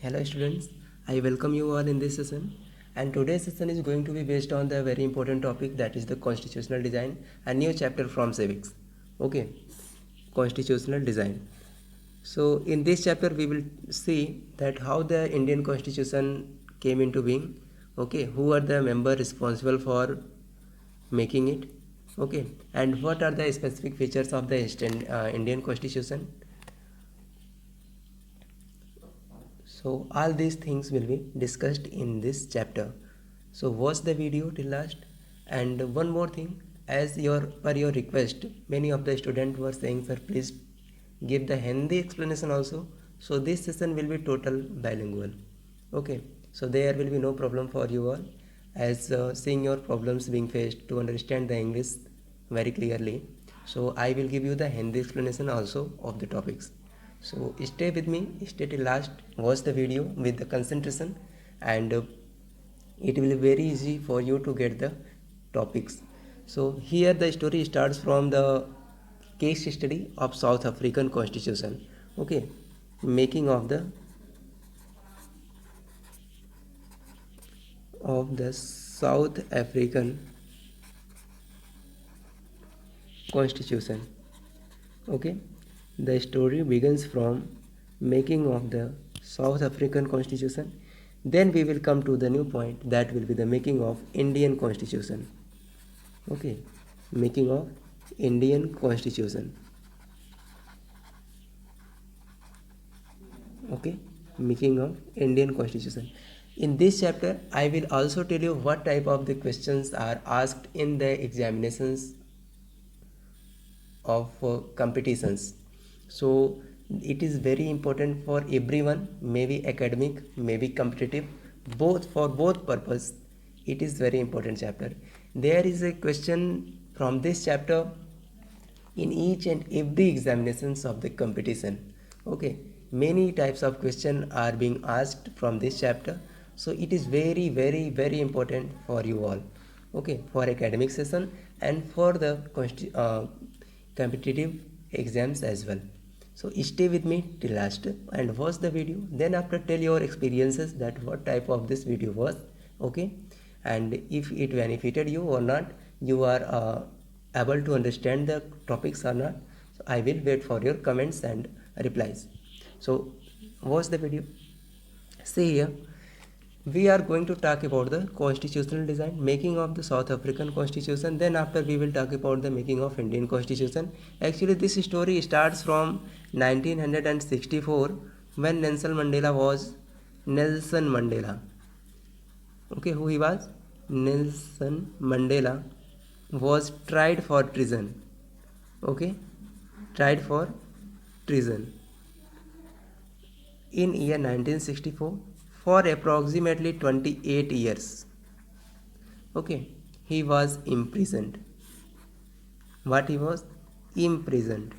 Hello students, I welcome you all in this session, and today's session is going to be based on the very important topic, that is the constitutional design, a new chapter from civics. Okay, constitutional design. So in this chapter we will see that how the Indian constitution came into being. Okay, who are the members responsible for making it. Okay, and what are the specific features of the Indian constitution. So all these things will be discussed in this chapter. So watch the video till last. And one more thing, as per your request, many of the students were saying, sir, please give the Hindi explanation also. So this session will be total bilingual. Okay, so there will be no problem for you all, as seeing your problems being faced to understand the English very clearly. So I will give you the Hindi explanation also of the topics. So stay with me, stay till last, watch the video with the concentration, and it will be very easy for you to get the topics. So here the story starts from the case study of South African Constitution. Okay, making of the South African Constitution. Okay, the story begins from making of the South African Constitution. Then we will come to the new point, that will be the making of Indian Constitution. Okay, making of Indian Constitution. Okay, making of Indian Constitution. In this chapter I will also tell you what type of the questions are asked in the examinations of competitions. So it is very important for everyone, maybe academic, maybe competitive, both, for both purpose. It is very important chapter. There is a question from this chapter in each and every examinations of the competition. Okay, many types of question are being asked from this chapter, so it is very important for you all. Okay, for academic session and for the competitive exams as well. So stay with me till last and watch the video, then after tell your experiences that what type of this video was. Okay, and if it benefited you or not, you are able to understand the topics or not. So I will wait for your comments and replies. So watch the video. See here, we are going to talk about the constitutional design, making of the South African Constitution. Then after we will talk about the making of Indian Constitution. Actually this story starts from 1964, when Nelson Mandela. Okay, who he was? Nelson Mandela was tried for treason. Okay, tried for treason in year 1964 for approximately 28 years. Okay, he was imprisoned. What he was? Imprisoned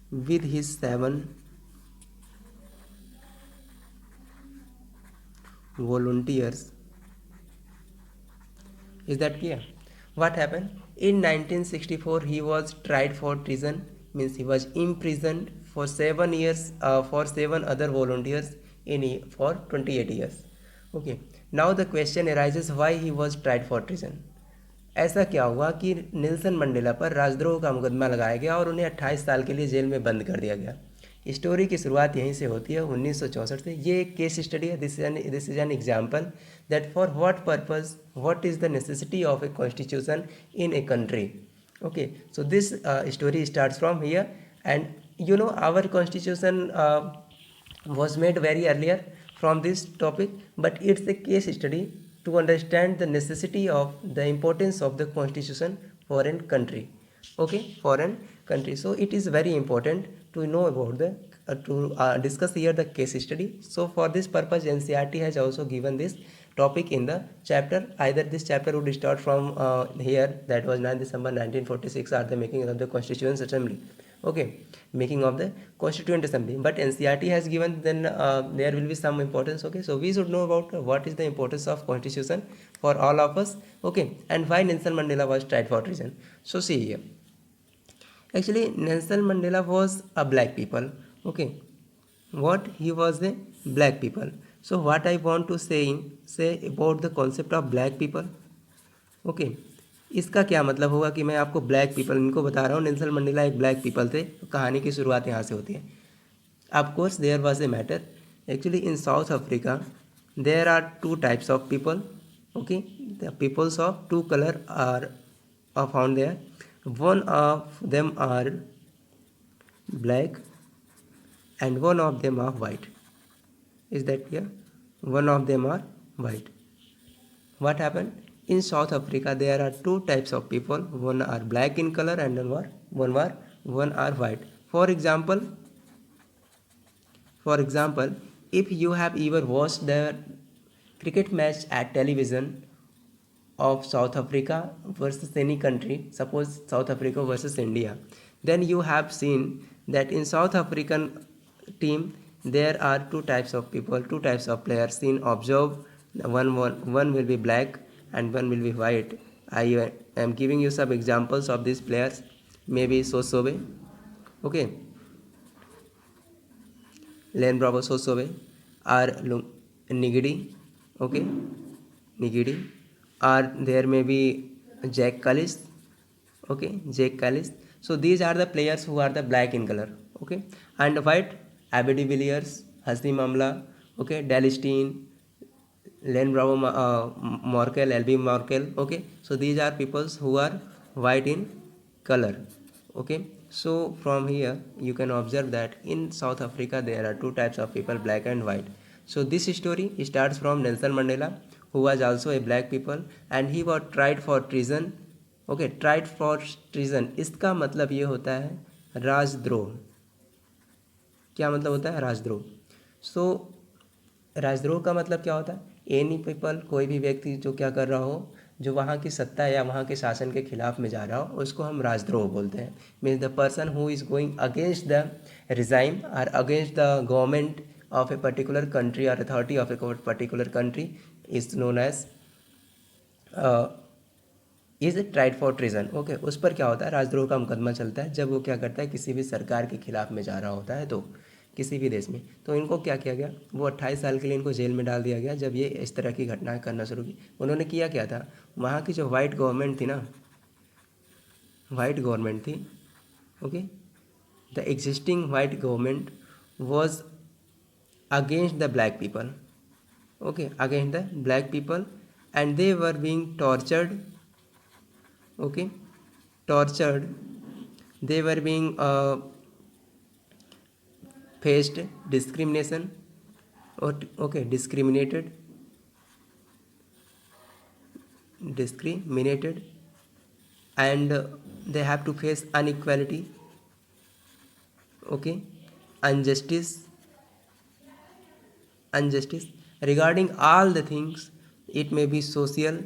with his 7 volunteers. Is that clear? What happened? In 1964 he was tried for treason, means he was imprisoned for 7 years for 7 other volunteers for 28 years. Okay, now the question arises, why he was tried for treason. ऐसा क्या हुआ कि Nelson Mandela पर राजद्रोह का मुकदमा लगाया गया और उन्हें 28 साल के लिए जेल में बंद कर दिया गया. स्टोरी की शुरुआत यहीं से होती है 1964 से. ये एक केस स्टडी है. This is an example that for what purpose, what is the necessity of a constitution in a country. Okay, so this story starts from here, and you know our constitution was made very earlier from this topic, but it's a case study to understand the necessity of the importance of the constitution for a country. Okay, for a country, so it is very important to know about the to discuss here the case study. So for this purpose NCERT has also given this topic in the chapter. Either this chapter would start from here, that was 9 December 1946, or the making of the Constituent Assembly. Okay, making of the Constituent Assembly, but NCERT has given, then there will be some importance. Okay, so we should know about what is the importance of constitution for all of us. Okay, and why Nelson Mandela was tried for treason. So see here, actually Nelson Mandela was a black people Okay, what he was a black people. So what I want to say about the concept of black people. Okay, इसका क्या मतलब होगा कि मैं आपको black people इनको बता रहा हूँ। नेल्सन मंडेला एक ब्लैक पीपल थे। तो कहानी की शुरुआत यहाँ से होती है। Of course there was a matter actually in South Africa there are two types of people. Okay, the peoples of two colour are found there. One of them are black and one of them are white. Is that clear? One of them are white. What happened in South Africa? There are two types of people. One are black in color and one are white. For example, if you have ever watched the cricket match at television of South Africa versus any country, suppose South Africa versus India, then you have seen that in South African team there are two types of people, two types of players. Seen, observe, one will be black and one will be white. I am giving you some examples of these players. Maybe Sosobe, okay, Len Bravo Sosobe, or Nigidi, okay, Nigidi, or there may be Jack Callis, okay, Jack Callis. So these are the players who are the black in color, okay, and white, Abby de Villiers, Hasim Amla, okay, Dalstein, Len Bravo, Morkel, LB Morkel, okay. So these are peoples who are white in color, okay. So from here you can observe that in South Africa there are two types of people, black and white. So this story starts from Nelson Mandela, who was also a black people, and he was tried for treason. Okay, tried for treason, इसका मतलब ये होता है राजद्रोह। क्या मतलब होता है? राजद्रोह। सो राजद्रोह का मतलब क्या होता है? एनी पीपल, कोई भी व्यक्ति जो क्या कर रहा हो, जो वहाँ की सत्ता या वहाँ के शासन के खिलाफ में जा रहा हो, उसको हम राजद्रोह बोलते हैं। Means the person who is going against the regime और against the government of a particular country और authority of a particular country is known as is tried for treason. Okay, उस पर क्या होता है? राजद्रोह का मुकदमा चलता है जब वो क्या करता है, किसी भी सरकार के खिलाफ में जा रहा होता है, तो किसी भी देश में। तो इनको क्या किया गया, वो 28 साल के लिए इनको जेल में डाल दिया गया जब ये इस तरह की घटनाएं करना शुरू की। उन्होंने किया क्या था, वहाँ की जो वाइट गवर्नमेंट थी ना, वाइट गवर्नमेंट थी, okay, the existing white government was against the black people, okay, against the black people, and they were being tortured, okay, tortured, they were being faced discrimination, or okay, discriminated, and they have to face inequality, okay, injustice regarding all the things. It may be social,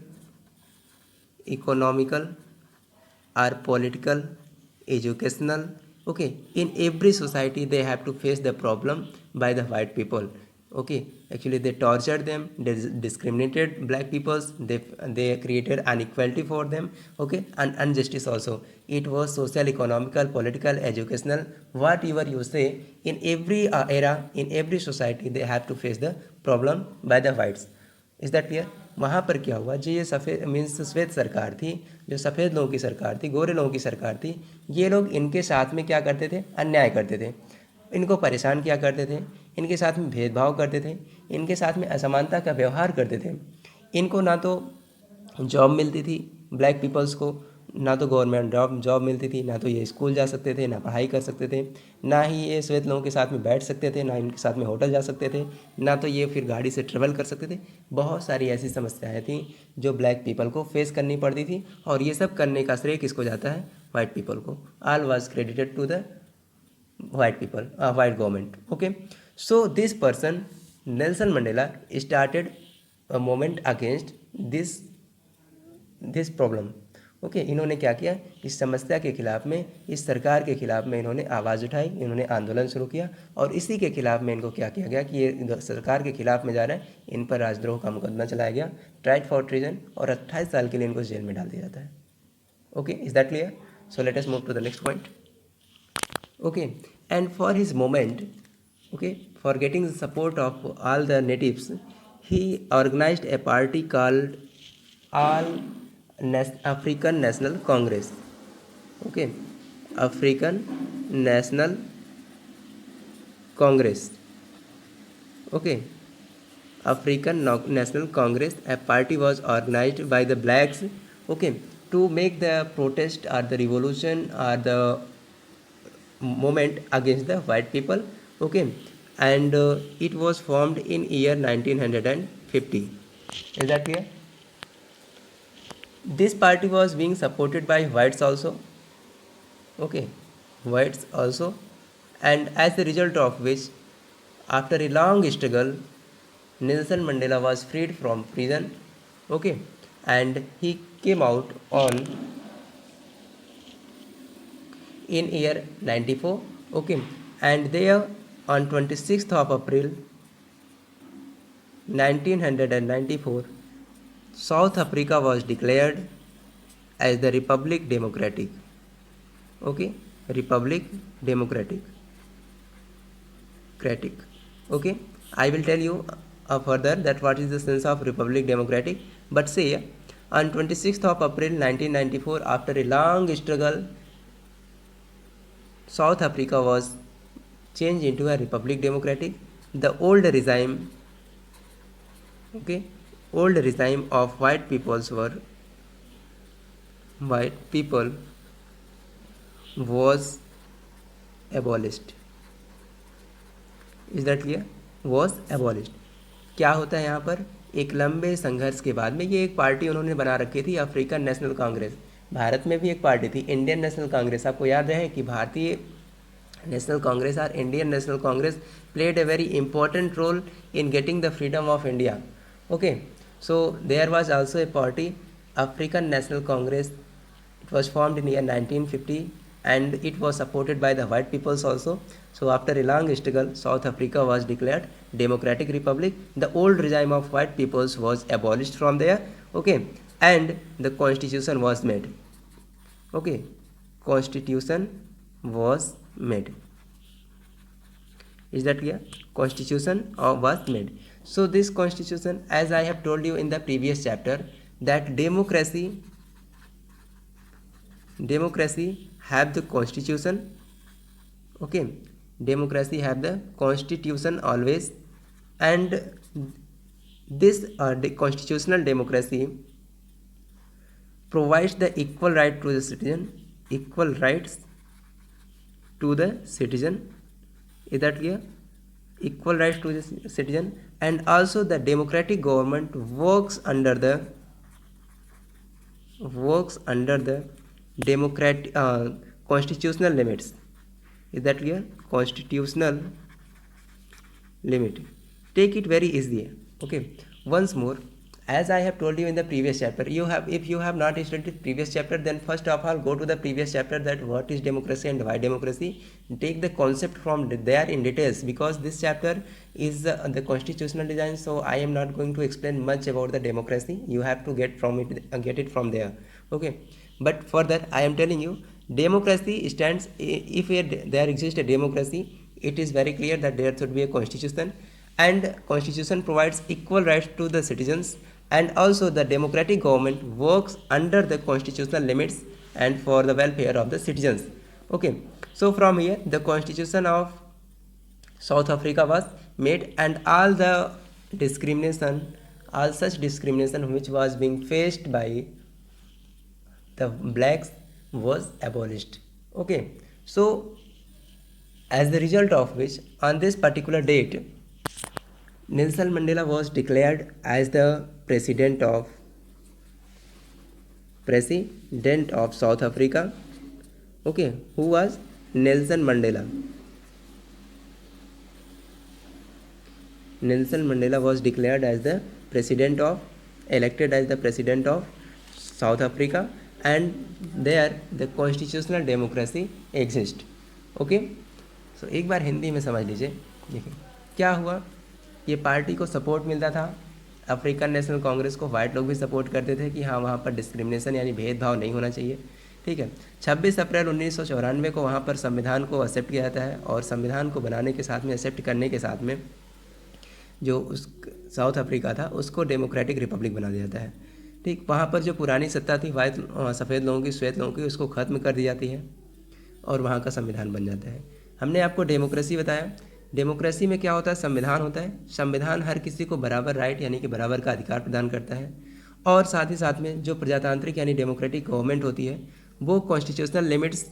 economical, or political, educational, okay. In every society they have to face the problem by the white people, okay. Actually they tortured them, they discriminated black peoples, they created inequality for them, okay, and injustice also. It was social, economical, political, educational, whatever you say. In every era, in every society they have to face the problem by the whites. Is that clear? वहाँ पर क्या हुआ, जो ये सफ़ेद means श्वेत सरकार थी, जो सफ़ेद लोगों की सरकार थी, गोरे लोगों की सरकार थी, ये लोग इनके साथ में क्या करते थे, अन्याय करते थे, इनको परेशान किया करते थे, इनके साथ में भेदभाव करते थे, इनके साथ में असमानता का व्यवहार करते थे। इनको ना तो जॉब मिलती थी ब्लैक पीपल्स को, ना तो गवर्नमेंट जॉब मिलती थी, ना तो ये स्कूल जा सकते थे, ना पढ़ाई कर सकते थे, ना ही ये श्वेत लोगों के साथ में बैठ सकते थे, ना इनके साथ में होटल जा सकते थे, ना तो ये फिर गाड़ी से ट्रेवल कर सकते थे। बहुत सारी ऐसी समस्याएं थी जो ब्लैक पीपल को फेस करनी पड़ती थी, और ये सब करने का श्रेय किसको जाता है? वाइट पीपल को। All was credited to the white people, white government, okay. So this person Nelson Mandela started a movement against this problem, okay. इन्होंने क्या किया, इस समस्या के खिलाफ में, इस सरकार के खिलाफ में इन्होंने आवाज़ उठाई, इन्होंने आंदोलन शुरू किया, और इसी के खिलाफ में इनको क्या किया गया कि ये सरकार के खिलाफ में जा रहे हैं, इन पर राजद्रोह का मुकदमा चलाया गया, ट्राइड फॉर ट्रीजन, और 28 साल के लिए इनको जेल में डाल दिया जाता है, okay. Is that clear? So let us move to the next point, okay. and for his movement, okay, for getting the support of all the natives, he organized a party called All African National Congress. Okay, African National Congress. Okay, National Congress. A party was organized by the blacks. Okay, to make the protest or the revolution or the movement against the white people. Okay, and it was formed in year 1950. Is that clear? This party was being supported by whites also. Okay, whites also, and as a result of which, after a long struggle, Nelson Mandela was freed from prison. Okay, and he came out on in year 94. Okay, and there on 26th of April 1994, South Africa was declared as the Republic Democratic. Okay, Republic Democratic. Okay, I will tell you further that what is the sense of Republic Democratic. But say on 26th of April 1994, after a long struggle, South Africa was changed into a Republic Democratic. The old regime, okay, old regime of white people was abolished. Is that clear? Was abolished. क्या होता है यहाँ पर? एक लंबे संघर्ष के बाद में ये एक पार्टी उन्होंने बना रखी थी, अफ्रीकन नेशनल कांग्रेस. भारत में भी एक पार्टी थी, इंडियन नेशनल कांग्रेस. आपको याद रहे कि भारतीय नेशनल कांग्रेस और Indian National Congress played a very important role in getting the freedom of India. Okay, so there was also a party, African National Congress. It was formed in year 1950 and it was supported by the white peoples also. So after a long struggle, South Africa was declared democratic republic. The old regime of white peoples was abolished from there. Okay, and the constitution was made. Okay, constitution was made. Is that clear? Constitution was made. So this constitution, as I have told you in the previous chapter, that democracy have the constitution. Okay, democracy have the constitution always, and this the constitutional democracy provides the equal right to the citizen, equal rights to the citizen. Is that clear? Equal rights to the citizen, and also the democratic government works under the democratic constitutional limits. Is that clear? Constitutional limit. Take it very easily. Okay, once more, as I have told you in the previous chapter, if you have not studied previous chapter, then first of all go to the previous chapter, that what is democracy and why democracy. Take the concept from there in details, because this chapter is the constitutional design, so I am not going to explain much about the democracy. You have to get it from there. Okay, but for that I am telling you, democracy stands, if there exists a democracy, it is very clear that there should be a constitution, and constitution provides equal rights to the citizens, and also the democratic government works under the constitutional limits and for the welfare of the citizens. Okay, so from here the constitution of South Africa was made, and all such discrimination which was being faced by the blacks was abolished. Okay, so as the result of which, on this particular date, Nelson Mandela was declared as the president of South Africa. Okay, who was Nelson Mandela? Nelson Mandela was declared as the elected as the president of South Africa, and there the constitutional democracy exists. Okay, so एक बार हिंदी में समझ लीजिए. देखिए क्या हुआ, ये party को support मिलता था, अफ्रीकन नेशनल कांग्रेस को वाइट लोग भी सपोर्ट करते थे कि हाँ वहाँ पर डिस्क्रिमिनेशन यानी भेदभाव नहीं होना चाहिए. ठीक है। 26 अप्रैल 1994 को वहाँ पर संविधान को एक्सेप्ट किया जाता है और संविधान को बनाने के साथ में, एक्सेप्ट करने के साथ में, जो उस साउथ अफ्रीका था उसको डेमोक्रेटिक रिपब्लिक बना दिया जाता है। ठीक, वहाँ पर जो पुरानी सत्ता थी वाइट सफ़ेद लोगों की, श्वेत लोगों की, उसको ख़त्म कर दी जाती है और वहाँ का संविधान बन जाता है। हमने आपको डेमोक्रेसी बताया। डेमोक्रेसी में क्या होता है? संविधान होता है। संविधान हर किसी को बराबर राइट यानी कि बराबर का अधिकार प्रदान करता है और साथ ही साथ में जो प्रजातांत्रिक यानी डेमोक्रेटिक गवर्नमेंट होती है वो कॉन्स्टिट्यूशनल लिमिट्स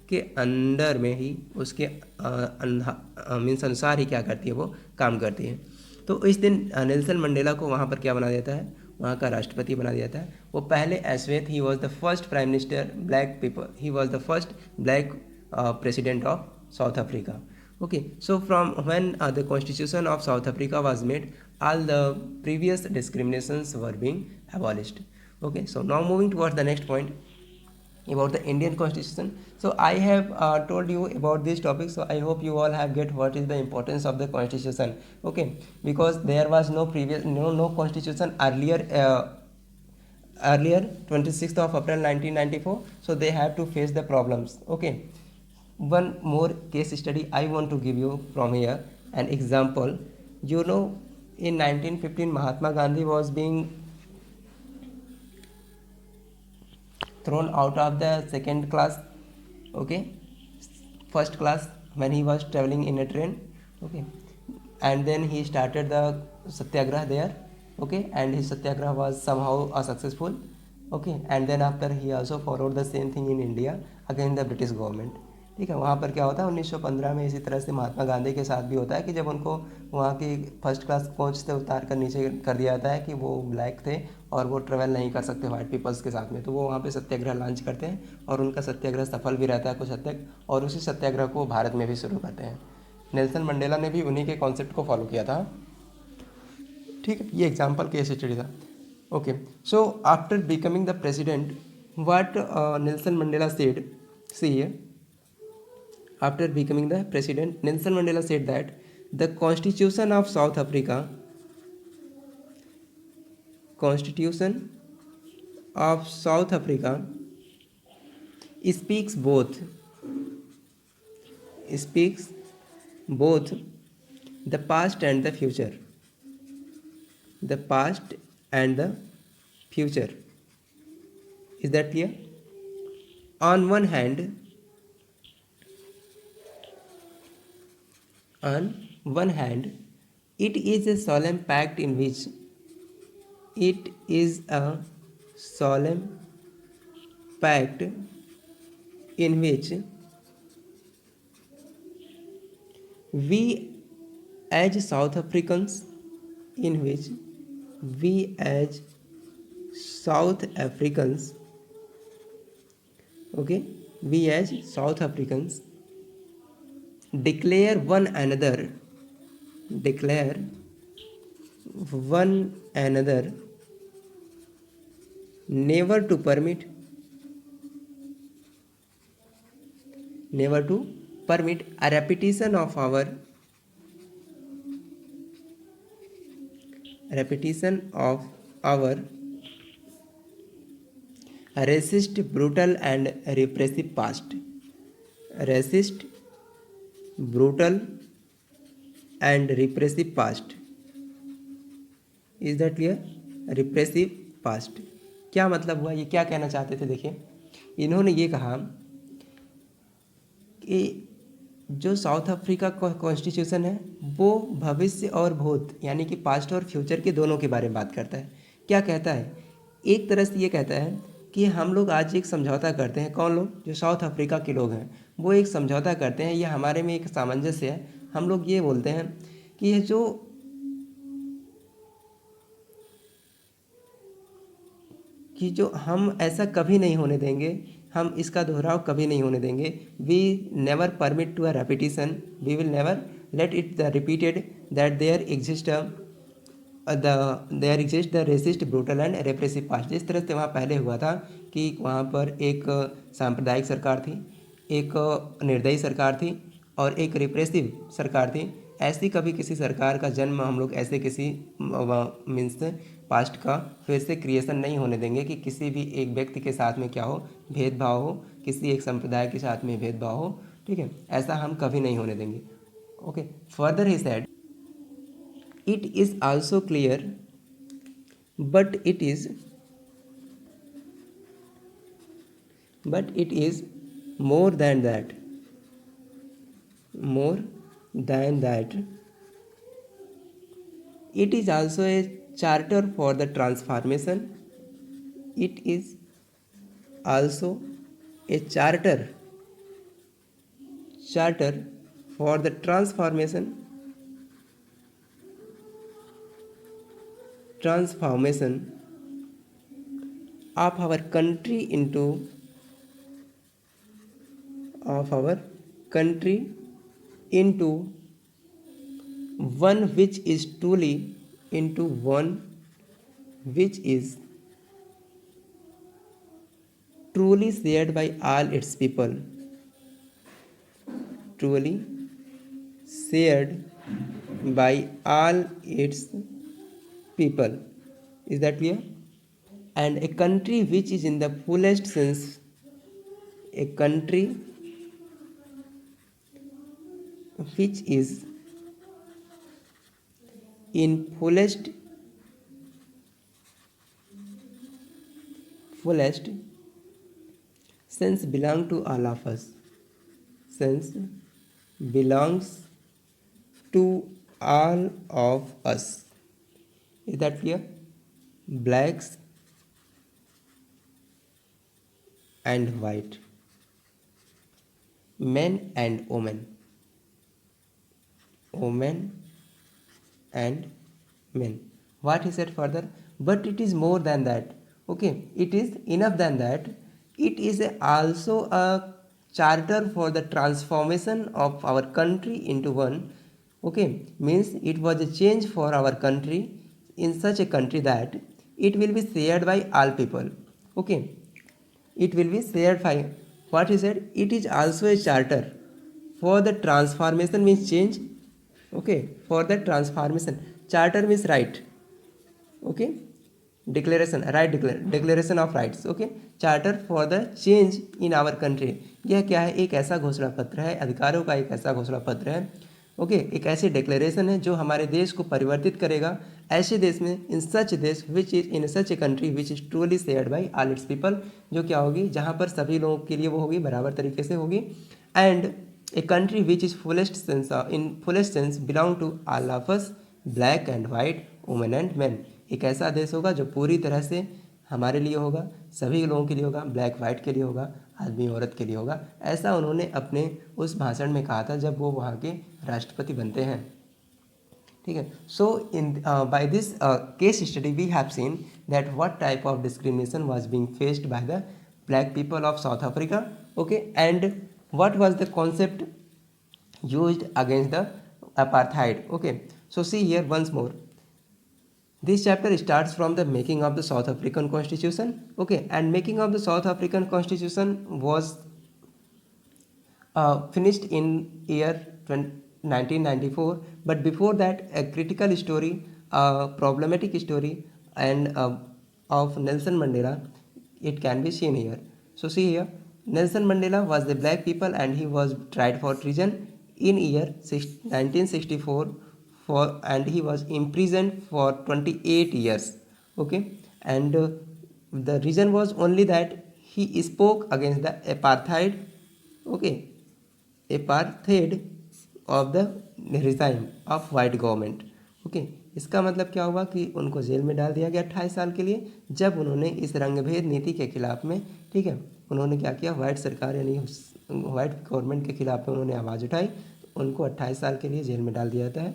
के अंडर में ही, उसके मीन्स अनुसार ही क्या करती है, वो काम करती है। तो इस दिन नेल्सन मंडेला को वहाँ पर क्या बना देता है? वहाँ का राष्ट्रपति बना दिया जाता है। वो पहले अश्वेत, he was the first prime minister black people, he was the first black president of South Africa. Okay, so from when the constitution of South Africa was made, all the previous discriminations were being abolished. Okay, so now moving towards the next point about the Indian constitution. So I have told you about this topic, so I hope you all have get what is the importance of the constitution. Okay, because there was no previous no constitution earlier, earlier 26th of April 1994, so they have to face the problems. Okay, one more case study I want to give you from here, an example. You know, in 1915 Mahatma Gandhi was being thrown out of the second class, okay, first class, when he was traveling in a train. Okay, and then he started the satyagrah there. Okay, and his satyagrah was somehow successful. Okay, and then after he also followed the same thing in India against the British government. ठीक है, वहाँ पर क्या होता है 1915 में इसी तरह से महात्मा गांधी के साथ भी होता है कि जब उनको वहाँ की फर्स्ट क्लास कोच से उतार कर नीचे कर दिया जाता है कि वो ब्लैक थे और वो ट्रेवल नहीं कर सकते वाइट पीपल्स के साथ में, तो वो वहाँ पे सत्याग्रह लॉन्च करते हैं और उनका सत्याग्रह सफल भी रहता है कुछ हद तक, और उसी सत्याग्रह को भारत में भी शुरू करते हैं। नेल्सन मंडेला ने भी उन्हीं के कॉन्सेप्ट को फॉलो किया था। ठीक है, ये एग्जाम्पल केस स्टडी था। Okay, so after becoming the president, what Nelson Mandela said, see after becoming the president, Nelson Mandela said that the Constitution of South Africa speaks both the past and the future. The past and the future. Is that clear? On one hand, it is a solemn pact in which we as South Africans, okay, we as South Africans declare one another never to permit a repetition of our racist, brutal and repressive past. Brutal and repressive past. Is that clear? Repressive past क्या मतलब हुआ, ये क्या कहना चाहते थे? देखिए, इन्होंने ये कहा कि जो साउथ अफ्रीका का कॉन्स्टिट्यूशन है वो भविष्य और भूत यानी कि पास्ट और फ्यूचर के दोनों के बारे में बात करता है। क्या कहता है? एक तरह से ये कहता है कि हम लोग आज एक समझौता करते हैं। कौन लोग? जो साउथ अफ्रीका के लोग हैं वो एक समझौता करते हैं, ये हमारे में एक सामंजस्य है। हम लोग ये बोलते हैं कि ये जो हम ऐसा कभी नहीं होने देंगे, हम इसका दोहराव कभी नहीं होने देंगे। We never permit to a repetition, we will never let it the repeated that there exist the racist, brutal and repressive past. जिस तरह से वहाँ पहले हुआ था कि वहाँ पर एक सांप्रदायिक सरकार थी, एक निर्दयी सरकार थी और एक रिप्रेसिव सरकार थी, ऐसी कभी किसी सरकार का जन्म हम लोग ऐसे किसी मीन्स पास्ट का फिर से क्रिएशन नहीं होने देंगे कि किसी भी एक व्यक्ति के साथ में क्या हो, भेदभाव हो, किसी एक संप्रदाय के साथ में भेदभाव हो, ठीक है, ऐसा हम कभी नहीं होने देंगे। Okay, further he said it is also clear but it is more than that, it is also a charter for the transformation. It is also a charter for the transformation of our country into one which is truly shared by all its people, truly shared by all its people. Is that clear? And a country which is in the fullest sense, a country which is in fullest sense belong to all of us, belongs to all of us. Is that clear? Blacks and white, men and women and men. What he said further? But it is more than that. Okay, it is enough than that. It is also a charter for the transformation of our country into one. Okay, means it was a change for our country in such a country that it will be shared by all people. Okay, it will be shared by, what he said, it is also a charter for the transformation means change. Okay, for the transformation, charter means right. Okay, declaration of rights. Okay, charter for the change in our country. यह क्या है? एक ऐसा घोषणा पत्र है, अधिकारों का एक ऐसा घोषणा पत्र है। ओके, एक ऐसी डिक्लेरेशन है जो हमारे देश को परिवर्तित करेगा ऐसे देश में, इन सच देश which is in such A country which is truly shared by all its people, जो क्या होगी, जहाँ पर सभी लोगों के लिए वो होगी, बराबर तरीके से होगी। And a country which is fullest sense belong to all of us, black and white, women and man. एक ऐसा देश होगा जो पूरी तरह से हमारे लिए होगा, सभी लोगों के लिए होगा, ब्लैक वाइट के लिए होगा, आदमी औरत के लिए होगा। ऐसा उन्होंने अपने उस भाषण में कहा था जब वो वहाँ के राष्ट्रपति बनते हैं। ठीक है, so in by this case study we have seen that what type of discrimination was being faced by the black people of South Africa. Okay, and what was the concept used against the apartheid. Okay, so see here once more, this chapter starts from the making of the South African Constitution. Okay, and making of the South African Constitution was finished in year 1994, but before that a critical story, a problematic story, and of Nelson Mandela, it can be seen here. So see here, Nelson Mandela was the black people and he was tried for treason in year 1964 and he was imprisoned for 28 years. Okay, and the reason was only that he spoke against the apartheid. Okay, apartheid of the regime of white government. Okay, इसका मतलब क्या हुआ कि उनको jail में डाल दिया गया 28 साल के लिए, जब उन्होंने इस रंगभेद नीति के खिलाफ में, ठीक है, उन्होंने क्या किया, वाइट सरकार यानी वाइट गवर्नमेंट के खिलाफ में उन्होंने आवाज़ उठाई, तो उनको 28 साल के लिए जेल में डाल दिया जाता है।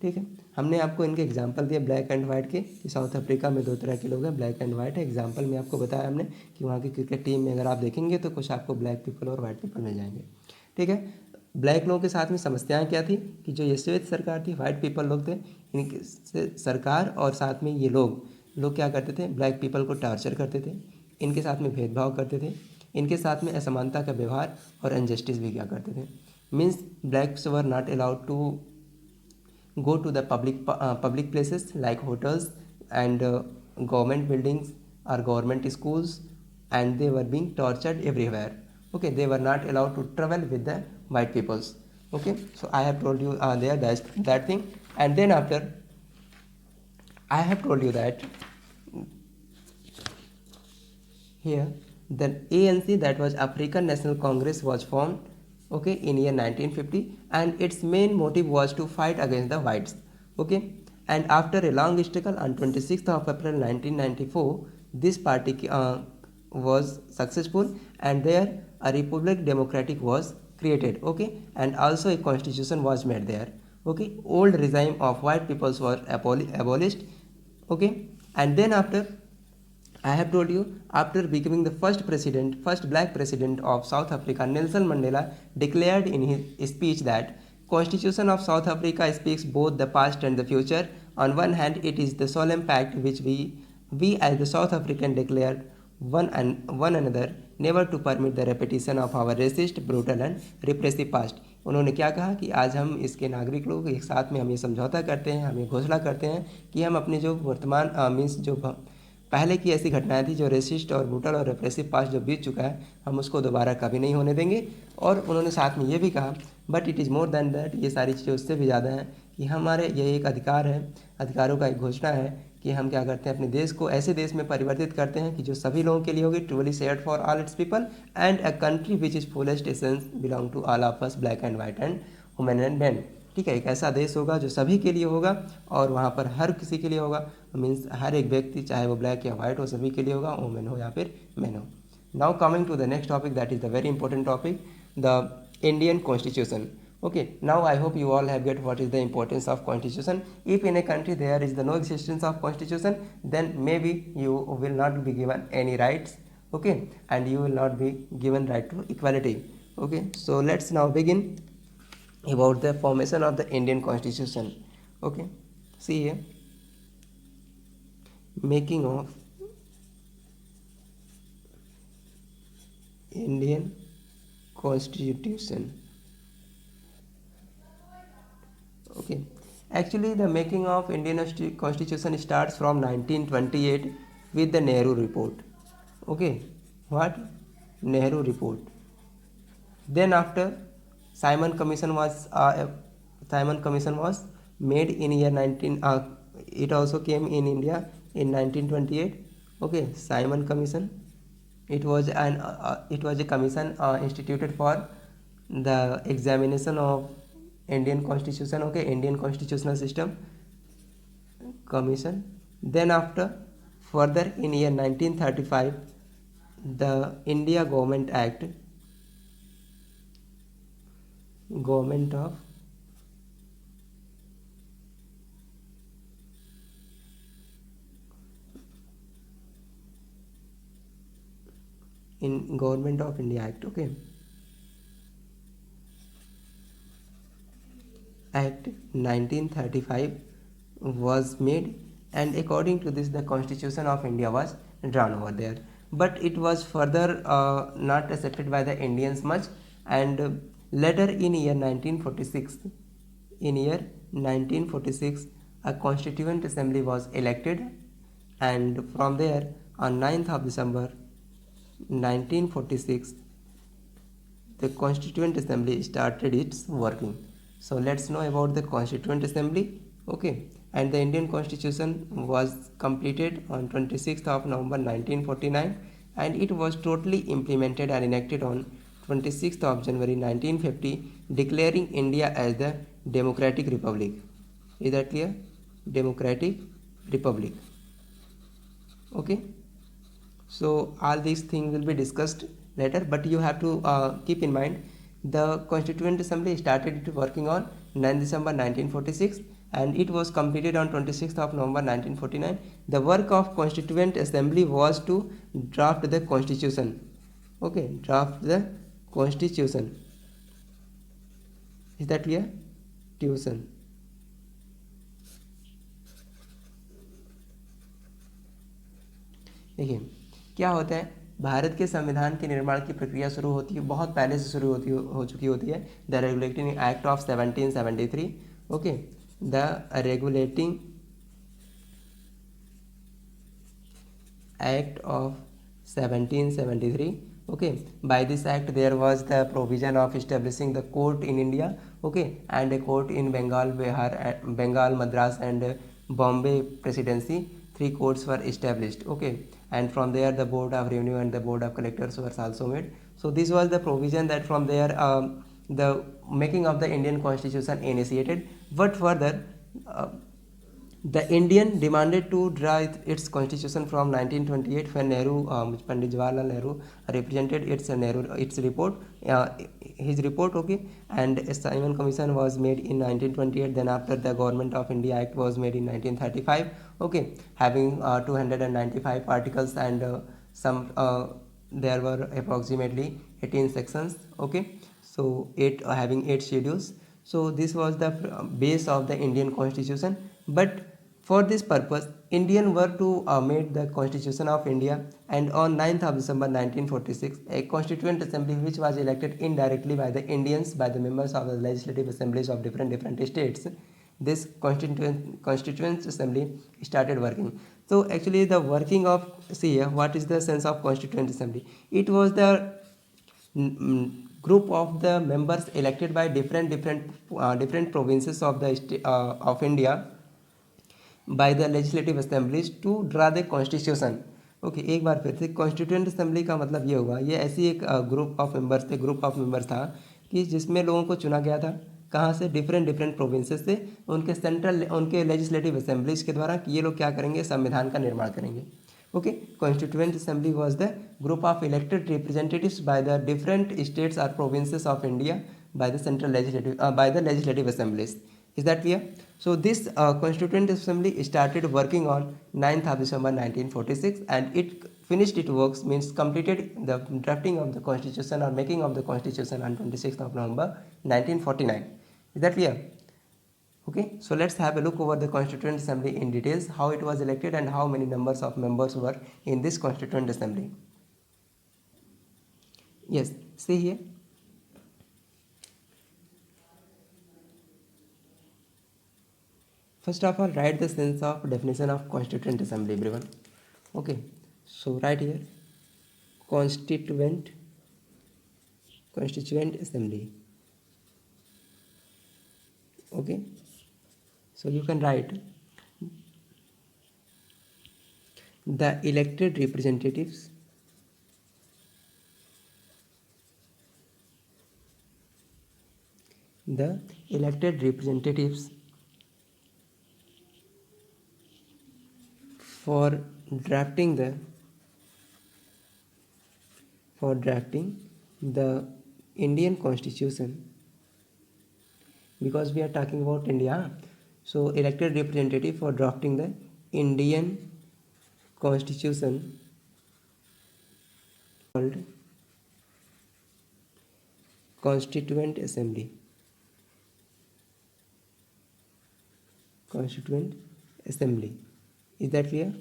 ठीक है, हमने आपको इनके एग्जाम्पल दिए ब्लैक एंड वाइट के, कि साउथ अफ्रीका में दो तरह के लोग हैं, ब्लैक एंड वाइट है। एग्जाम्पल में आपको बताया हमने कि वहाँ की क्रिकेट टीम में अगर आप देखेंगे तो कुछ आपको ब्लैक पीपल और वाइट पीपल मिल जाएंगे। ठीक है, ब्लैक लोगों के साथ में समस्याएं क्या थी कि जो ये श्वेत सरकार थी, वाइट पीपल लोग थे, इनके सरकार और साथ में ये लोग क्या करते थे, ब्लैक पीपल को टार्चर करते थे, इनके साथ में भेदभाव करते थे, इनके साथ में असमानता का व्यवहार और इनजस्टिस भी क्या करते थे। Means blacks were not allowed to go to the public places like hotels, and government buildings or government schools, and they were being tortured everywhere. Okay, they were not allowed to travel with the white peoples. Okay, so I have told you there that thing. And then after, I have told you that here the ANC, that was African National Congress, was formed, okay, in year 1950, and its main motive was to fight against the whites. Okay, and after a long struggle on 26th of April 1994, this party was successful, and there a Republic Democratic was created. Okay, and also a constitution was made there. Okay, old regime of white peoples was abolished. Okay, and then after, I have told you, after becoming the first black president of South Africa, Nelson Mandela declared in his speech that Constitution of South Africa speaks both the past and the future. On one hand, it is the solemn pact which we as the South African declared one another never to permit the repetition of our racist, brutal and repressive past. उन्होंने क्या कहा कि आज हम इसके नागरिक लोग एक साथ में हम ये समझौता करते हैं, हम ये घोषणा करते हैं कि हम अपने जो वर्तमान मीन्स जो पहले की ऐसी घटनाएं थी, जो रेसिस्ट और ब्रूटल और रेप्रेसिव पास्ट जो बीत चुका है, हम उसको दोबारा कभी नहीं होने देंगे। और उन्होंने साथ में ये भी कहा, but it is more than that, ये सारी चीज़ें उससे भी ज़्यादा हैं कि हमारे ये एक अधिकार है, अधिकारों का एक घोषणा है कि हम क्या करते हैं, अपने देश को ऐसे देश में परिवर्तित करते हैं कि जो सभी लोगों के लिए होगी, truly shared for all its people, and a country which is fullest essence belong to all of us, black and white and women and man. ठीक है, एक ऐसा देश होगा जो सभी के लिए होगा और वहाँ पर हर किसी के लिए होगा, मीन्स हर एक व्यक्ति, चाहे वो ब्लैक या वाइट हो, सभी के लिए होगा, वुमेन हो या फिर मैन हो। Now coming to the next topic, that is the very important topic, the Indian constitution. Okay, now I hope you all have get what is the importance of constitution. If in a country there is the no existence of constitution, then maybe you will not be given any rights, okay, and you will not be given right to equality. Okay, so let's now begin about the formation of the Indian constitution. Okay, see here, making of Indian constitution. Okay, actually the making of Indian constitution starts from 1928 with the Nehru report. Okay, what? Nehru report. Then after, Simon Commission was made in year 19, it also came in India in 1928. Okay, Simon Commission, it was a commission instituted for the examination of Indian constitution. Okay, Indian constitutional system commission. Then after, further in year 1935, the India Government Act, Government of Government of India Act. Okay, Act 1935 was made, and according to this the Constitution of India was drawn over there, but it was further not accepted by the Indians much, and later in year 1946 a Constituent Assembly was elected, and from there on 9th of December 1946 the Constituent Assembly started its working. So let's know about the Constituent Assembly. Okay, and the Indian Constitution was completed on 26th of November 1949, and it was totally implemented and enacted on 26th of January 1950, declaring India as the Democratic Republic. Is that clear? Democratic Republic. Okay, so all these things will be discussed later, but you have to keep in mind the Constituent Assembly started working on 9 December 1946, and it was completed on 26th of November 1949. The work of Constituent Assembly was to draft the Constitution. Okay, draft the Constitution. Is that clear? Tuition. देखिए क्या होता है, भारत के संविधान के निर्माण की प्रक्रिया शुरू होती है, बहुत पहले से शुरू हो चुकी होती है, the regulating act of 1773. Okay, the regulating Act of 1773. Okay, by this act there was the provision of establishing the court in India, okay, and a court in Bengal, Bengal, Madras, and Bombay presidency. Three courts were established, okay, and from there the board of revenue and the board of collectors was also made. So this was the provision that from there the making of the Indian constitution initiated. But further, the Indian demanded to draw its constitution from 1928 when Pandit Jawaharlal Nehru represented its report, his report, okay, and a Simon Commission was made in 1928. Then after the Government of India Act was made in 1935, okay, having 295 articles and there were approximately 18 sections, okay, so having 8 schedules. So this was the base of the Indian constitution. But for this purpose, Indian were to made the Constitution of India, and on 9th of December 1946, a Constituent Assembly which was elected indirectly by the Indians, by the members of the legislative assemblies of different states, this Constituent Assembly started working. So actually the working of, see here, what is the sense of Constituent Assembly? It was the group of the members elected by different provinces of the of India by the legislative assemblies to draw the constitution. Okay एक बार फिर से constituent assembly का मतलब ये होगा, ये ऐसी एक ग्रुप ऑफ मेंबर्स था कि जिसमें लोगों को चुना गया था, कहाँ से, डिफरेंट प्रोविंसेस से, उनके लेजिस्लेटिव असेंबलीज के द्वारा कि ये लोग क्या करेंगे, संविधान का निर्माण करेंगे. Okay, Constituent Assembly was the group of elected representatives by the different states or provinces of India by the legislative assemblies. Is that clear? So this Constituent Assembly started working on 9th of December 1946, and it finished its works, means completed the drafting of the constitution or making of the constitution on 26th of November 1949. Is that clear? Okay, so let's have a look over the Constituent Assembly in details, how it was elected and how many numbers of members were in this Constituent Assembly. Yes, see here. First of all, write the sense of definition of Constituent Assembly, everyone. Okay, so right here, Constituent Assembly. Okay, so you can write the elected representatives for drafting the Indian Constitution, because we are talking about India. So elected representative for drafting the Indian Constitution called Constituent Assembly. Is that clear?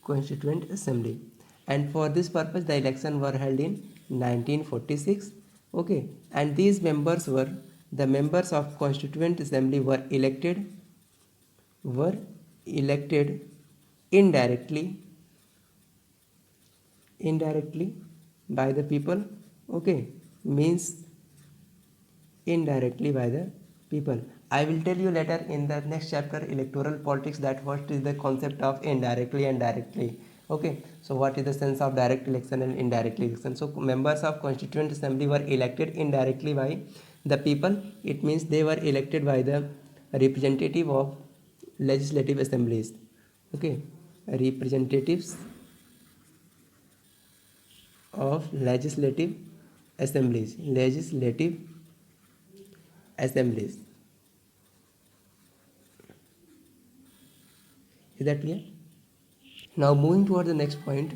Constituent Assembly. And for this purpose the election were held in 1946. Okay, and these members were the members of Constituent Assembly were elected indirectly by the people. Okay, means indirectly by the people. I will tell you later in the next chapter, electoral politics, that what is the concept of indirectly and directly. Okay, so what is the sense of direct election and indirect election? So members of Constituent Assembly were elected indirectly by the people. It means they were elected by the representative of legislative assemblies. Okay, representatives of legislative assemblies. Is that clear? Now moving towards the next point.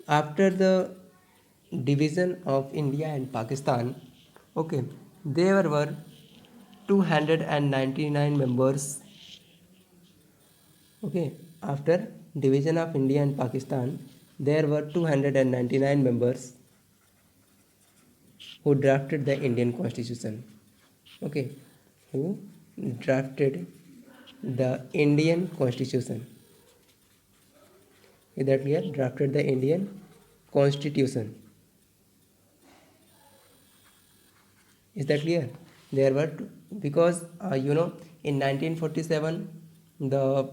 After the division of India and Pakistan, okay, there were 299 members. Okay, after division of India and Pakistan, there were 299 members who drafted the Indian Constitution. Okay, who drafted the Indian constitution. Is that clear? Drafted the Indian constitution. Is that clear? There were because in 1947 the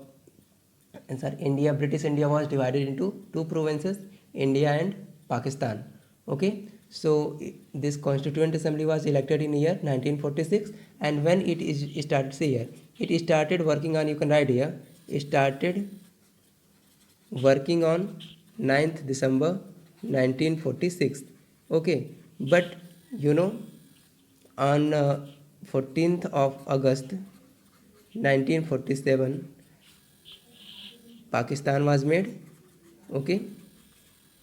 British India was divided into two provinces, India and Pakistan. Okay, so this Constituent Assembly was elected in year 1946, and when it is started, say here, it started working on, you can write here, it started working on 9th December 1946. Okay, but on 14th of August 1947 Pakistan was made. Okay,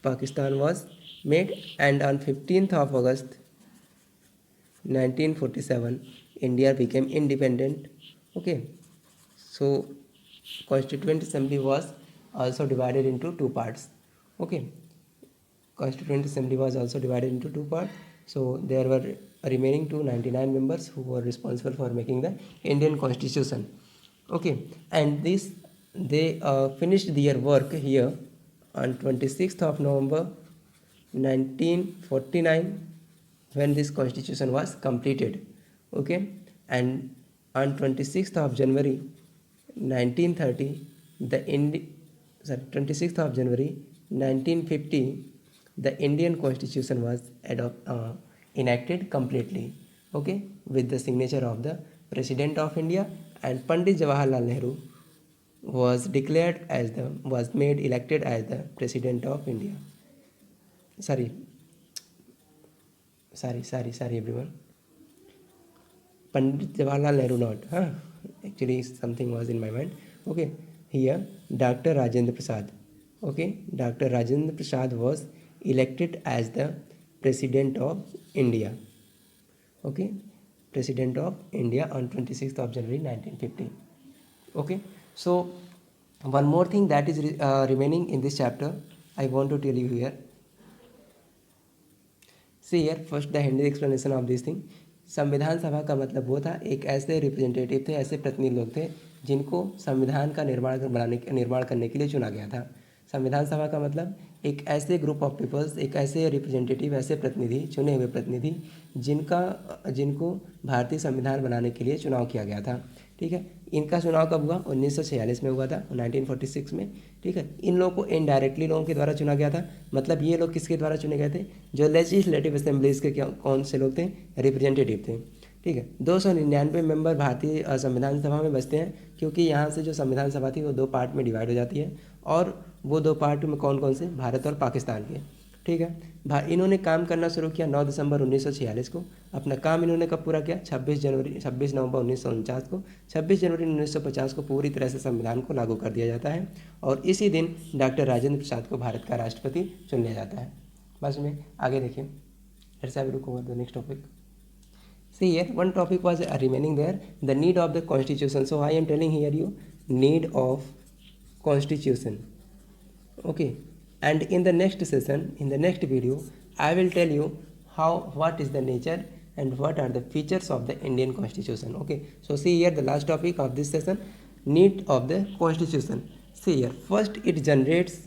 Pakistan was made, and on 15th of August 1947 India became independent. Okay, so Constituent Assembly was also divided into two parts. Okay, Constituent Assembly was also divided into two parts. So there were remaining 299 members who were responsible for making the Indian Constitution. Okay, and this they finished their work here on 26th of November 1949 when this constitution was completed. Okay, and on 26th of January 1930 the 26th of January 1950 the Indian constitution was enacted completely. Okay, with the signature of the President of India, and Pandit Jawaharlal Nehru was made elected as the President of India. Sorry everyone. Pandit Jawaharlal Nehru not. Actually something was in my mind. Okay, here Dr. Rajendra Prasad. Okay, Dr. Rajendra Prasad was elected as the President of India. Okay, President of India on 26th of January 1950. Okay, so one more thing that is remaining in this chapter I want to tell you here. See here, first the handy explanation of this thing. संविधान सभा का मतलब वो था, एक ऐसे representative थे, ऐसे प्रतिनिधि लोग थे जिनको संविधान का निर्माण करने के लिए चुना गया था. संविधान सभा का मतलब एक ऐसे ग्रुप ऑफ पीपल्स, एक ऐसे रिप्रेजेंटेटिव, ऐसे प्रतिनिधि, चुने हुए प्रतिनिधि जिनको भारतीय संविधान बनाने के लिए चुनाव किया गया था. ठीक है, इनका चुनाव कब हुआ? 1946 में हुआ था, 1946 में. ठीक है, इन लोगों को इनडायरेक्टली लोगों के द्वारा चुना गया था. मतलब ये लोग किसके द्वारा चुने गए थे? जो लेजिस्लेटिव असेंबलीज के कौन से लोग थे? रिप्रेजेंटेटिव थे. ठीक है, 299 मेंबर भारतीय संविधान सभा में बसते हैं, क्योंकि यहाँ से जो संविधान सभा थी वो दो पार्ट में डिवाइड हो जाती है, और वो दो पार्ट में कौन कौन से? भारत और पाकिस्तान के. ठीक है, इन्होंने काम करना शुरू किया 9 दिसंबर 1946 को. अपना काम इन्होंने कब पूरा किया? 26 नवंबर 1949 को. 26 जनवरी 1950 को पूरी तरह से संविधान को लागू कर दिया जाता है, और इसी दिन डॉक्टर राजेंद्र प्रसाद को भारत का राष्ट्रपति चुन लिया जाता है. बस में आगे देखिए, let's have a look over the next topic. See here, one topic was remaining there, the need of the constitution. So I am telling here you need of constitution. Okay, and in the next session, in the next video, I will tell you what is the nature and what are the features of the Indian constitution. Okay, so see here the last topic of this session, need of the constitution. See here, first it generates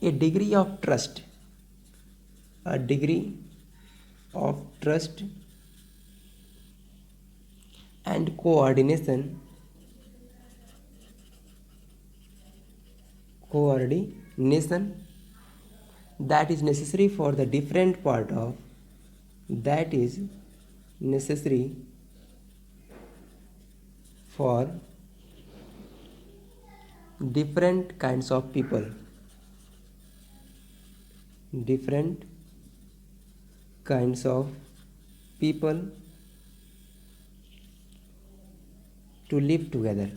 a degree of trust and coordination that is necessary for the different kinds of people, to live together.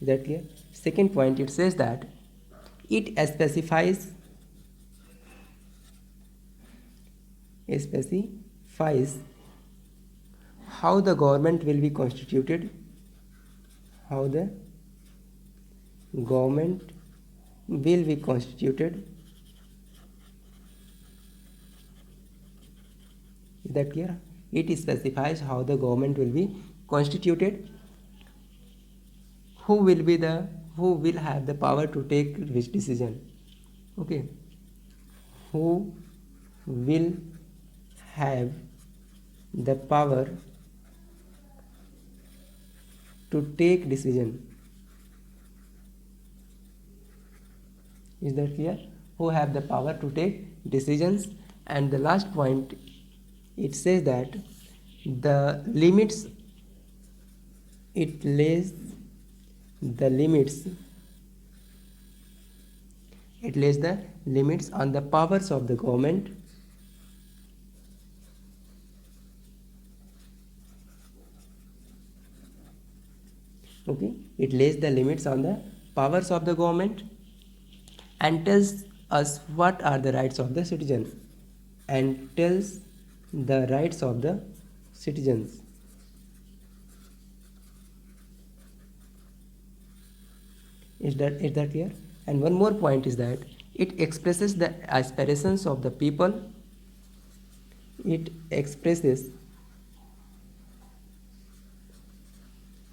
Is that clear? Second point, it says that it specifies how the government will be constituted, government will be constituted. Is that clear? It specifies how the government will be constituted, who will have the power to take which decision. Okay, who will have the power to take decision. Is that clear? Who have the power to take decisions. And the last point, it says that the limits, it lays the limits, it lays the limits on the powers of the government okay, it lays the limits on the powers of the government and tells us what are the rights of the citizen, and tells the rights of the citizens. Is that clear? And one more point is that it expresses the aspirations of the people. It expresses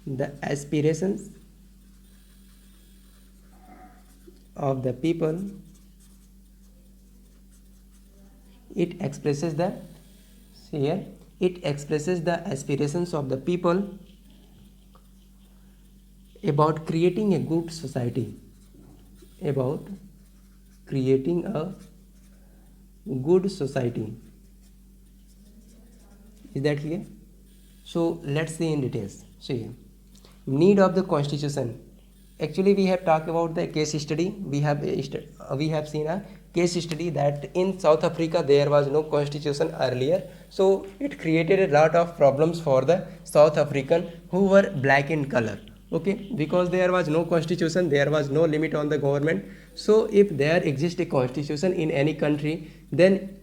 the aspirations of the people. It expresses the here it expresses the aspirations of the people about creating a good society, about creating a good society. Is that clear? So let's see in details. See, need of the constitution. Actually, we have talked about the case study. We have seen a case study that in South Africa there was no constitution earlier, so it created a lot of problems for the South African who were black in color. Okay, because there was no constitution, there was no limit on the government. So if there exists a constitution in any country, then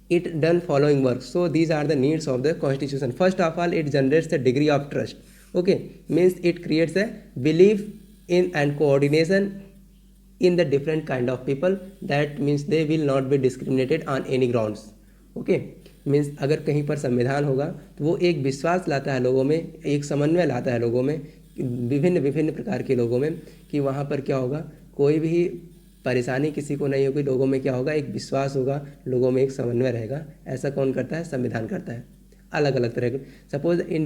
it done following work. So these are the needs of the constitution. First of all, it generates a degree of trust. Okay, means it creates a belief in and coordination in the different kind of people. That means they will not be discriminated on any grounds. Okay, means अगर कहीं पर संविधान होगा तो वो एक विश्वास लाता है लोगों में, एक समन्वय लाता है लोगों में, विभिन्न विभिन्न प्रकार के लोगों में, कि वहाँ पर क्या होगा, कोई भी परेशानी किसी को नहीं होगी, लोगों में क्या होगा, एक विश्वास होगा, लोगों में एक समन्वय रहेगा. ऐसा कौन करता है? संविधान करता है. अलग अलग तरह के. Suppose in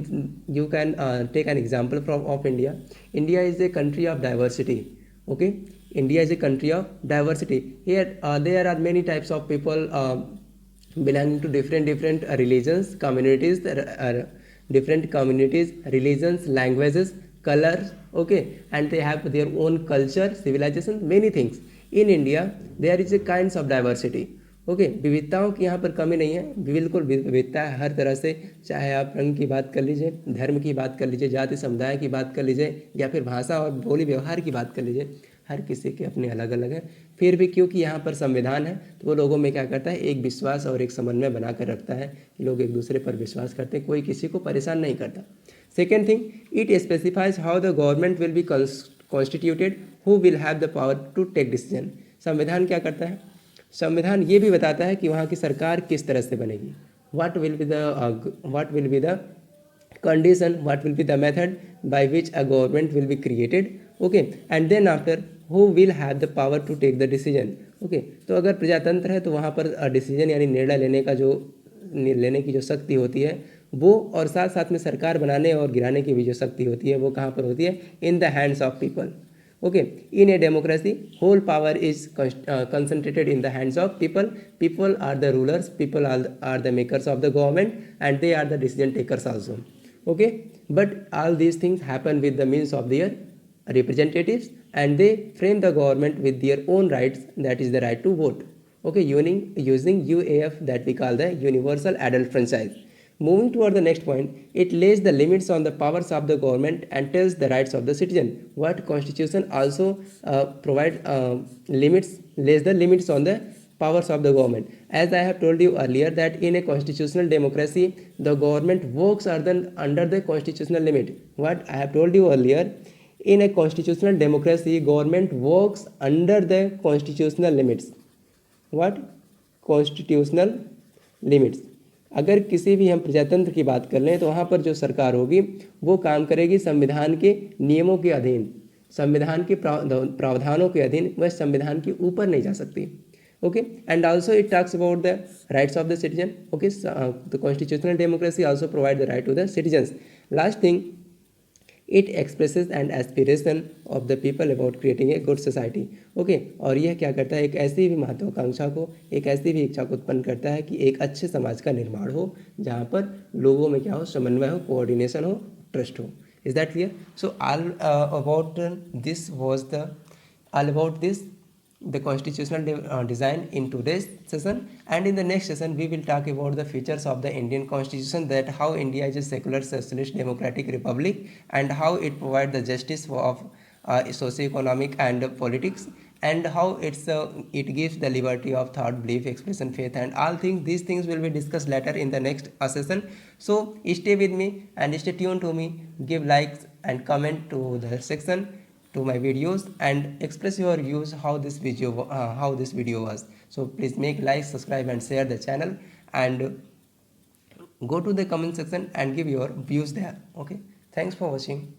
you can take an example from of India. India is a country of diversity. Okay, India is a country of diversity. Here there are many types of people belonging to different religions, communities, different communities, religions, languages, colors. Okay, and they have their own culture, civilization, many things. In India there is a kinds of diversity. Okay, विविधताओं की यहाँ पर कमी नहीं है, बिल्कुल विविधता है हर तरह से. चाहे आप रंग की बात कर लीजिए, धर्म की बात कर लीजिए, जाति समुदाय की बात कर लीजिए, या फिर भाषा और बोली व्यवहार की बात कर लीजिए, हर किसी के अपने अलग अलग हैं. फिर भी क्योंकि यहाँ पर संविधान है तो वो लोगों में क्या करता है, एक विश्वास और एक समन्वय बना कर रखता है कि लोग एक दूसरे पर विश्वास करते हैं, कोई किसी को परेशान नहीं करता. Second thing, it specifies how the government will be constituted, who will have the power to take decision. संविधान क्या करता है? संविधान ये भी बताता है कि वहाँ की सरकार किस तरह से बनेगी. What will be the condition, what will be the method by which a government will be created. Okay, and then after who will have the power to take the decision. Okay, तो अगर प्रजातंत्र है तो वहाँ पर decision यानी निर्णय लेने की जो शक्ति होती है वो, और साथ साथ में सरकार बनाने और गिराने की भी जो शक्ति होती है वो कहाँ पर होती है? In the hands of people. Okay, in a democracy whole power is concentrated in the hands of people. People are the rulers, people are the makers of the government, and they are the decision takers also. Okay, but all these things happen with the means of their representatives, and they frame the government with their own rights, that is the right to vote. Okay, using UAF, that we call the universal adult franchise. Moving toward the next point, it lays the limits on the powers of the government and tells the rights of the citizen. What constitution also lays the limits on the powers of the government. As I have told you earlier that in a constitutional democracy, the government works under the constitutional limit. What I have told you earlier, In a constitutional democracy, government works under the constitutional limits. What? Constitutional limits. अगर किसी भी हम प्रजातंत्र की बात कर लें तो वहाँ पर जो सरकार होगी वो काम करेगी संविधान के नियमों के अधीन, संविधान के प्रावधानों के अधीन, वह संविधान के ऊपर नहीं जा सकती. Okay, and also it talks about the rights of the citizen. Okay, so, the constitutional democracy also provide the right to the citizens. Last thing, it expresses an aspiration of the people about creating a good society. Okay, और यह क्या करता है, एक ऐसी भी महत्वाकांक्षा को, एक ऐसी भी इच्छा को उत्पन्न करता है कि एक अच्छे समाज का निर्माण हो जहाँ पर लोगों में क्या हो, समन्वय हो, कोऑर्डिनेशन हो, ट्रस्ट हो. Is that clear? So all about this was the all about this the constitutional design in today's session, and in the next session we will talk about the features of the Indian constitution, that how India is a secular socialist democratic republic and how it provides the justice of socio-economic and politics, and how it gives the liberty of thought, belief, expression, faith, and all things. These things will be discussed later in the next session. So stay with me and stay tuned to me. Give likes and comment to the section to my videos and express your views how this video was. So please make like, subscribe and share the channel, and go to the comment section and give your views there. Okay, thanks for watching.